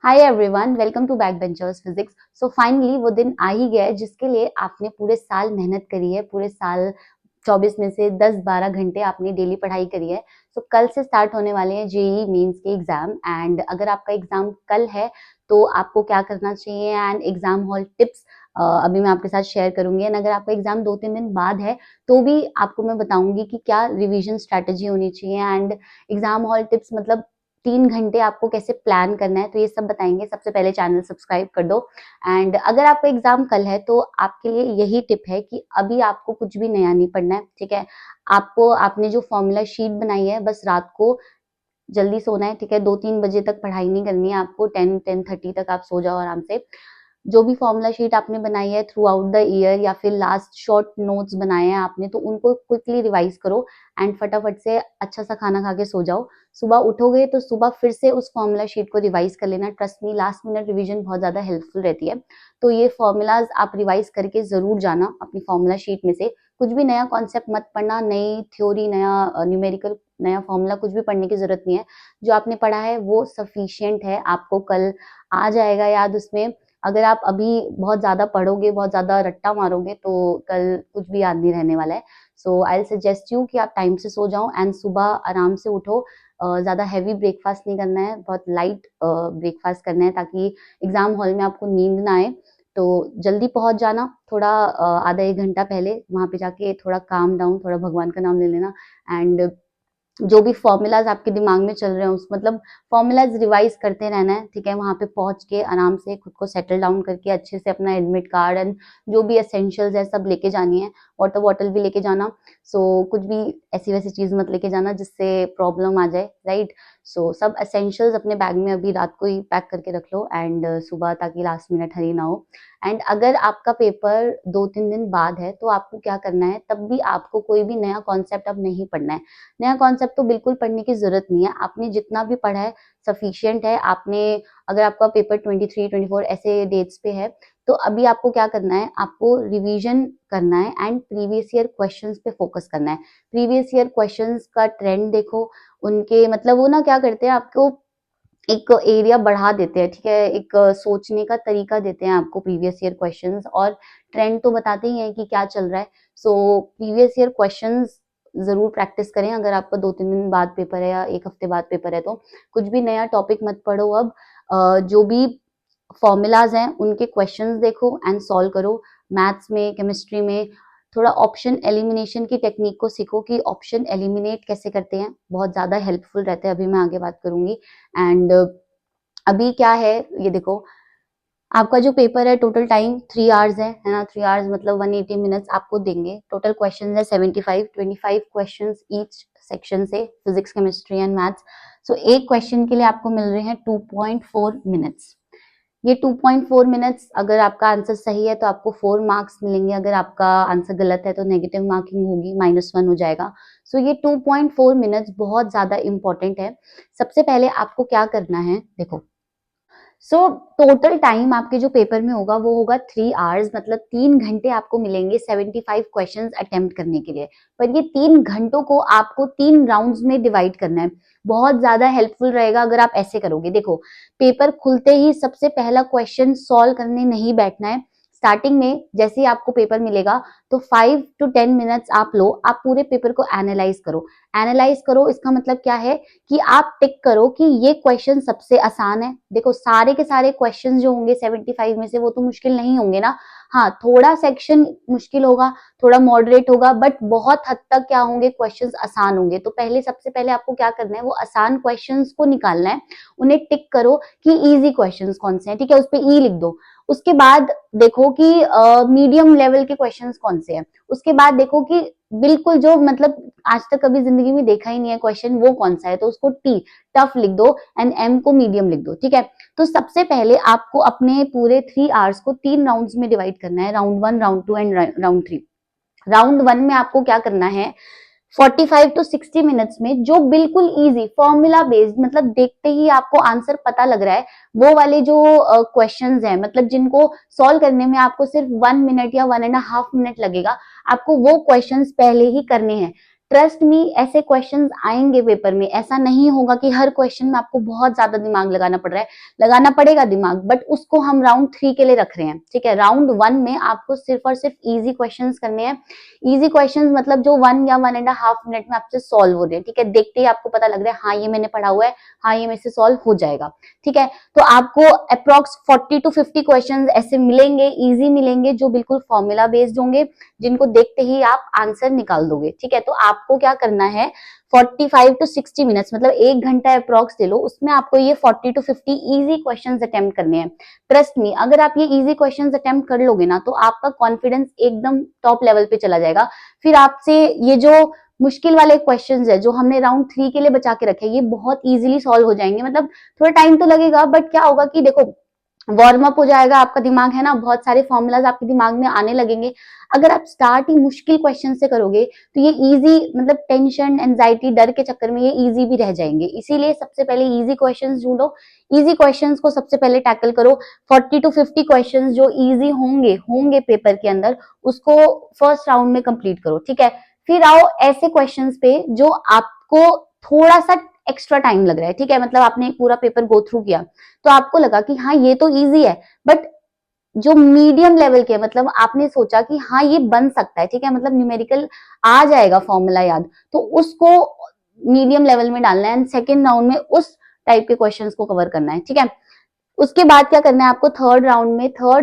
Hi everyone, welcome to back benchers physics. So finally वो दिन आ ही गया है जिसके लिए आपने पूरे साल मेहनत करी है। पूरे साल 24 में से 10-12 घंटे आपने डेली पढ़ाई करी है। सो कल से स्टार्ट होने वाले हैं जेईई मेंस के एग्जाम। एंड अगर आपका एग्जाम कल है तो आपको क्या करना चाहिए एंड एग्जाम हॉल टिप्स अभी मैं आपके साथ शेयर करूंगी। एंड अगर आपका एग्जाम 2-3 दिन बाद है तो भी आपको मैं बताऊंगी कि क्या रिवीजन स्ट्रेटेजी होनी चाहिए। एंड एग्जाम हॉल टिप्स मतलब 3 घंटे आपको कैसे प्लान करना है, तो ये सब बताएंगे। सबसे पहले चैनल सब्सक्राइब कर दो। एंड अगर आपका एग्जाम कल है तो आपके लिए यही टिप है कि अभी आपको कुछ भी नया नहीं पढ़ना है, ठीक है। आपने जो फॉर्मूला शीट बनाई है बस रात को जल्दी सोना है, ठीक है। 2-3 बजे तक पढ़ाई नहीं करनी है आपको। 10-10:30 तक आप सो जाओ आराम से। जो भी फॉर्मूला शीट आपने बनाई है थ्रू आउट द ईयर या फिर लास्ट शॉर्ट नोट्स बनाए हैं आपने, तो उनको क्विकली रिवाइज करो एंड फटाफट से अच्छा सा खाना खा के सो जाओ। सुबह उठोगे तो सुबह फिर से उस फॉर्मूला शीट को रिवाइज कर लेना। Trust me, last minute revision बहुत ज्यादा हेल्पफुल रहती है। तो ये फॉर्मूलाज आप रिवाइज करके जरूर जाना अपनी फॉर्मूला शीट में से। कुछ भी नया कॉन्सेप्ट मत पढ़ना, नई थ्योरी, नया न्यूमेरिकल, नया फॉर्मूला कुछ भी पढ़ने की जरूरत नहीं है। जो आपने पढ़ा है वो सफिशियंट है, आपको कल आ जाएगा याद उसमें। अगर आप अभी बहुत ज्यादा पढ़ोगे, बहुत ज्यादा रट्टा मारोगे तो कल कुछ भी याद नहीं रहने वाला है। सो आई सजेस्ट यू कि आप टाइम से सो जाओ एंड सुबह आराम से उठो। ज्यादा हैवी ब्रेकफास्ट नहीं करना है, बहुत लाइट ब्रेकफास्ट करना है ताकि एग्जाम हॉल में आपको नींद ना आए। तो जल्दी पहुंच जाना, थोड़ा आधा 1 घंटा पहले वहां पे जाके थोड़ा काम डाउन, थोड़ा भगवान का नाम ले लेना। एंड जो भी फॉर्मूलाज आपके दिमाग में चल रहे हैं उस मतलब फॉर्मूलाज रिवाइज करते रहना है, ठीक है। वहां पे पहुंच के आराम से खुद को सेटल डाउन करके अच्छे से अपना एडमिट कार्ड एंड जो भी एसेंशियल्स है सब लेके जानी है। वाटर बॉटल भी लेके जाना। सो कुछ भी ऐसी वैसी चीज मत लेके जाना जिससे प्रॉब्लम आ जाए, राइट। सो सब एसेंशियल्स अपने बैग में अभी रात को ही पैक करके रख लो एंड सुबह ताकि लास्ट मिनट हरी ना हो। एंड अगर आपका पेपर 2-3 दिन बाद है तो आपको क्या करना है, तब भी आपको कोई भी नया कॉन्सेप्ट अब नहीं पढ़ना है। नया कॉन्सेप्ट तो बिल्कुल पढ़ने की जरूरत नहीं है, आपने जितना भी पढ़ा है सफिशियंट है। आपने अगर आपका पेपर 23-24 ऐसे डेट्स पे है तो अभी आपको क्या करना है, आपको रिवीजन करना है एंड प्रीवियस ईयर क्वेश्चंस पे फोकस करना है। प्रीवियस ईयर क्वेश्चंस का ट्रेंड देखो, उनके मतलब वो ना क्या करते हैं, आपको एक एरिया बढ़ा देते हैं, ठीक है। एक सोचने का तरीका देते हैं आपको प्रीवियस ईयर क्वेश्चंस, और ट्रेंड तो बताते ही हैं कि क्या चल रहा है। सो प्रीवियस ईयर क्वेश्चंस जरूर प्रैक्टिस करें। अगर आपका 2-3 दिन बाद पेपर है या 1 हफ्ते बाद पेपर है तो कुछ भी नया टॉपिक मत पढ़ो अब। जो भी फॉर्मूलाज हैं उनके क्वेश्चंस देखो एंड सॉल्व करो। मैथ्स में, केमिस्ट्री में थोड़ा ऑप्शन एलिमिनेशन की टेक्निक को सीखो कि ऑप्शन एलिमिनेट कैसे करते हैं, बहुत ज्यादा हेल्पफुल रहते हैं। अभी मैं आगे बात करूंगी। एंड अभी क्या है ये देखो, आपका जो पेपर है टोटल टाइम 3 आवर्स है ना। 3 आवर्स मतलब 180 मिनट्स आपको देंगे। टोटल क्वेश्चन है 75, 25 क्वेश्चन ईच सेक्शन से, फिजिक्स, केमिस्ट्री एंड मैथ्स। सो एक क्वेश्चन के लिए आपको मिल रहे हैं 2.4 मिनट्स। ये 2.4 मिनट्स अगर आपका आंसर सही है तो आपको 4 मार्क्स मिलेंगे, अगर आपका आंसर गलत है तो नेगेटिव मार्किंग होगी, -1 हो जाएगा। सो ये 2.4 मिनट्स बहुत ज्यादा इंपॉर्टेंट है। सबसे पहले आपको क्या करना है, देखो। सो टोटल टाइम आपके जो पेपर में होगा वो होगा 3 आवर्स, मतलब 3 घंटे आपको मिलेंगे 75 क्वेश्चंस अटेम्प्ट करने के लिए। पर ये 3 घंटों को आपको 3 राउंड्स में डिवाइड करना है। बहुत ज्यादा हेल्पफुल रहेगा अगर आप ऐसे करोगे। देखो, पेपर खुलते ही सबसे पहला क्वेश्चन सॉल्व करने नहीं बैठना है। स्टार्टिंग में जैसे ही आपको पेपर मिलेगा तो 5 to 10 मिनट्स आप लो, आप पूरे पेपर को एनालाइज करो। एनालाइज करो इसका मतलब क्या है कि आप टिक करो कि ये क्वेश्चन सबसे आसान है। देखो, सारे के सारे क्वेश्चन जो होंगे 75 में से वो तो मुश्किल नहीं होंगे ना। हाँ, थोड़ा सेक्शन मुश्किल होगा, थोड़ा मॉडरेट होगा, बट बहुत हद तक क्या होंगे, क्वेश्चंस आसान होंगे। तो पहले सबसे पहले आपको क्या करना है, वो आसान क्वेश्चंस को निकालना है। उन्हें टिक करो कि इजी क्वेश्चंस कौन से हैं, ठीक है, उस पर ई लिख दो। उसके बाद देखो कि मीडियम लेवल के क्वेश्चंस कौन से हैं। उसके बाद देखो कि बिल्कुल जो मतलब आज तक कभी जिंदगी में देखा ही नहीं है क्वेश्चन, वो कौन सा है, तो उसको टी टफ लिख दो एंड एम को मीडियम लिख दो, ठीक है। तो सबसे पहले आपको अपने पूरे 3 आवर्स को 3 राउंड्स में डिवाइड करना है, round 1, round 2 and round 3। Round 1 में आपको क्या करना है, 45 to 60 मिनट्स में जो बिल्कुल इजी फॉर्मूला बेस्ड, मतलब देखते ही आपको आंसर पता लग रहा है, वो वाले जो क्वेश्चंस हैं, मतलब जिनको सॉल्व करने में आपको सिर्फ 1 मिनट या 1.5 मिनट लगेगा, आपको वो क्वेश्चंस पहले ही करने हैं। ट्रस्ट मी, ऐसे क्वेश्चंस आएंगे पेपर में। ऐसा नहीं होगा कि हर क्वेश्चन में आपको बहुत ज्यादा दिमाग लगाना पड़ रहा है, लगाना पड़ेगा दिमाग, बट उसको हम राउंड 3 के लिए रख रहे हैं, ठीक है। राउंड 1 में आपको सिर्फ और सिर्फ इजी क्वेश्चंस करने हैं। इजी क्वेश्चंस मतलब जो 1 या 1.5 मिनट में आपसे सॉल्व हो रहे हैं, ठीक है। देखते ही आपको पता लग रहा है हाँ ये मैंने पढ़ा हुआ है, हाँ ये मेरे से सॉल्व हो जाएगा, ठीक है। तो आपको अप्रोक्स 40 to 50 क्वेश्चन ऐसे मिलेंगे, इजी मिलेंगे, जो बिल्कुल फॉर्मूला बेस्ड होंगे, जिनको देखते ही आप आंसर निकाल दोगे, ठीक है। तो आपको क्या करना है, 45 to 60 मिनट्स मतलब 1 घंटा अप्रोक्स ले लो, उसमें आपको ये 40 to 50 इजी क्वेश्चंस अटेम्प्ट करने हैं। ट्रस्ट मी, अगर आप ये इजी क्वेश्चंस अटेम्प्ट कर लोगे ना, तो आपका कॉन्फिडेंस एकदम टॉप लेवल पे चला जाएगा। फिर आपसे ये जो मुश्किल वाले क्वेश्चंस है जो हमने राउंड 3 के लिए बचा के रखे, ये बहुत इजीली सॉल्व हो जाएंगे। मतलब थोड़ा टाइम तो लगेगा, बट क्या होगा कि देखो वार्म अप हो जाएगा आपका दिमाग, है ना, बहुत सारे फॉर्मूलाज आपके दिमाग में आने लगेंगे। अगर आप स्टार्ट ही मुश्किल क्वेश्चन से करोगे तो ये इजी, मतलब टेंशन, एंजाइटी, डर के चक्कर में ये इजी भी रह जाएंगे। इसीलिए सबसे पहले इजी क्वेश्चंस ढूंढो, इजी क्वेश्चंस को सबसे पहले टैकल करो। 40 to 50 क्वेश्चंस जो इजी होंगे पेपर के अंदर, उसको फर्स्ट राउंड में कंप्लीट करो, ठीक है। फिर आओ ऐसे क्वेश्चंस पे जो आपको थोड़ा सा एक्स्ट्रा टाइम लग रहा है, ठीक है। मतलब आपने एक पूरा पेपर गो थ्रू किया, तो आपको लगा कि हाँ ये तो इजी है, बट जो मीडियम लेवल के, मतलब आपने सोचा कि हाँ ये बन सकता है, ठीक है, मतलब न्यूमेरिकल आ जाएगा फॉर्मूला याद, तो उसको मीडियम लेवल में डालना है एंड सेकेंड राउंड में उस टाइप के क्वेश्चंस को कवर करना है, ठीक है। उसके बाद क्या करना है आपको, थर्ड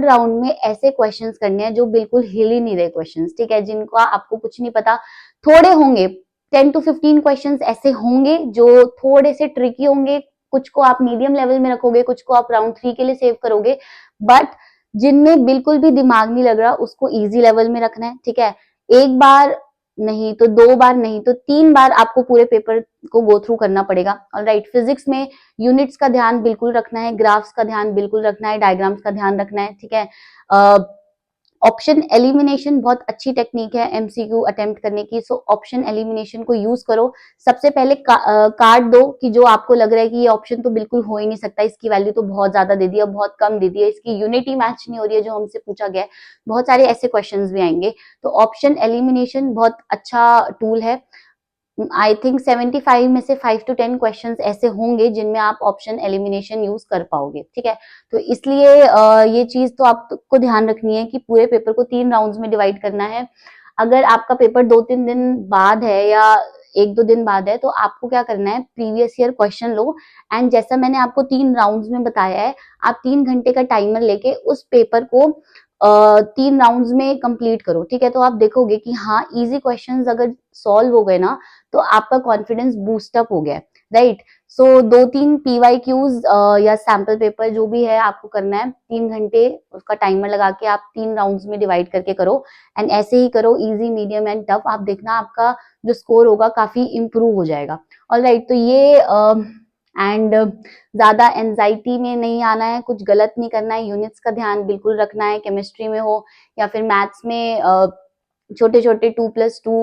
राउंड में ऐसे क्वेश्चंस करने हैं जो बिल्कुल हिल ही नहीं रहे क्वेश्चंस, ठीक है, जिनका आपको कुछ नहीं पता। थोड़े होंगे, 10 to 15 क्वेश्चंस ऐसे होंगे जो थोड़े से ट्रिकी होंगे। कुछ को आप मीडियम लेवल में रखोगे, कुछ को आप राउंड 3 के लिए सेव करोगे, बट जिनमें बिल्कुल भी दिमाग नहीं लग रहा उसको इजी लेवल में रखना है, ठीक है। एक बार नहीं तो 2 बार, नहीं तो 3 बार आपको पूरे पेपर को गो थ्रू करना पड़ेगा। ऑलराइट, फिजिक्स में यूनिट्स का ध्यान बिल्कुल रखना है, ग्राफ्स का ध्यान बिल्कुल रखना है, डायग्राम्स का ध्यान रखना है, ठीक है। ऑप्शन एलिमिनेशन बहुत अच्छी टेक्निक है एमसीक्यू अटेम्प्ट करने की, सो ऑप्शन एलिमिनेशन को यूज करो। सबसे पहले काट दो कि जो आपको लग रहा है कि ये ऑप्शन तो बिल्कुल हो ही नहीं सकता, इसकी वैल्यू तो बहुत ज्यादा दे दी है, बहुत कम दे दी है, इसकी यूनिटी मैच नहीं हो रही है जो हमसे पूछा गया है। बहुत सारे ऐसे क्वेश्चंस भी आएंगे, तो ऑप्शन एलिमिनेशन बहुत अच्छा टूल है। आई थिंक 75 में से 5 to 10 क्वेश्चंस ऐसे होंगे जिनमें आप ऑप्शन एलिमिनेशन यूज कर पाओगे, ठीक है। तो इसलिए ये चीज तो आपको ध्यान रखनी है कि पूरे पेपर को 3 राउंड्स में डिवाइड करना है। अगर आपका पेपर 2-3 दिन बाद है या 1-2 दिन बाद है, तो आपको क्या करना है, previous year question low and जैसा मैंने आपको 3 राउंड्स में बताया है, आप 3 घंटे का टाइमर लेके उस पेपर को 3 राउंड्स में कंप्लीट करो, ठीक है। तो आप देखोगे कि हाँ इजी क्वेश्चंस अगर सॉल्व हो गए ना, तो आपका कॉन्फिडेंस बूस्ट अप हो गया, राइट। सो 2-3 PYQs या सैंपल पेपर जो भी है आपको करना है, 3 घंटे उसका टाइमर लगा के आप 3 राउंड्स में डिवाइड करके करो एंड ऐसे ही करो, इजी, मीडियम एंड टफ। आप देखना आपका जो स्कोर होगा काफी इंप्रूव हो जाएगा। ऑलराइट, तो ये एंड ज्यादा एंजाइटी में नहीं आना है, कुछ गलत नहीं करना है, यूनिट्स का ध्यान बिल्कुल रखना है, केमिस्ट्री में हो या फिर मैथ्स में छोटे छोटे 2+2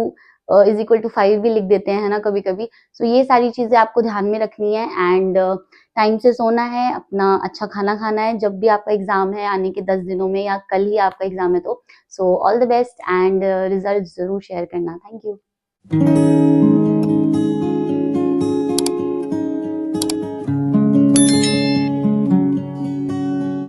इज इक्वल टू 5 भी लिख देते हैं, है ना, कभी कभी। सो ये सारी चीजें आपको ध्यान में रखनी है एंड टाइम से सोना है, अपना अच्छा खाना खाना है जब भी आपका एग्जाम है आने के 10 दिनों में या कल ही आपका एग्जाम है। तो so all the best and result जरूर शेयर करना। Thank you.